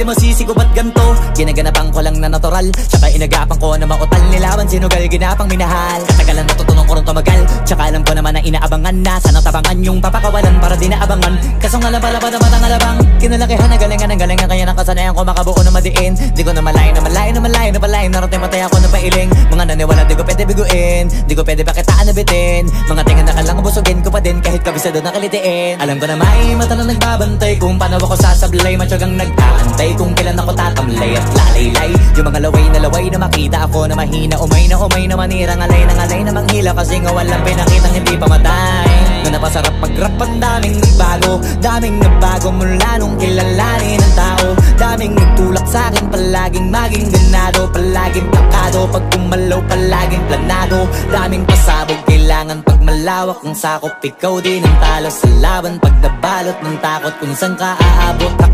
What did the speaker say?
di masisi ko ba't ganto? Ginaganapan ko lang na natural, tsaka inagapan ko na mautal. Nilawan sinugal, ginapang minahal. Katagalan natutunan ko rin tumagal, tsaka alam ko naman na inaabangan na. Sana tabangan yung papakawalan para di naabangan. Kaso nga lang pala ba naman ang alabang kinalakihan na galingan ng galingan, kaya nakasanayan ko makabuo na madiin. Di ko na malayo na malayo na malayo na malayo. Narating matay ako ng pailing. Mga naniwala di ko pwede biguin, di ko pwede pakitaan na bitin. Mga tingan na kalang busugin ko pa din kahit kabisado na kalitiin. Alam ko na may mata na nagbabantay kung paano ako sasablay. Matyagang nag-aantay kung kailan ako tatamlay at lalaylay. Yung mga laway na makita ako na mahina. Umay na manira, ngalay na manghila. Kasi nga walang pinakitang hindi pamatay. Na napasarap mag-rap, ang daming nagbago mula nung kilalanin ang tao. Daming nagtulak sa'kin, palaging maging ganado, palaging plakado. Pag kumalaw, palaging planado. Daming pasabog, kailangan pag malawak ang sakop. Ikaw din ang talo sa laban pag nabalot ng takot kung saan ka aabot.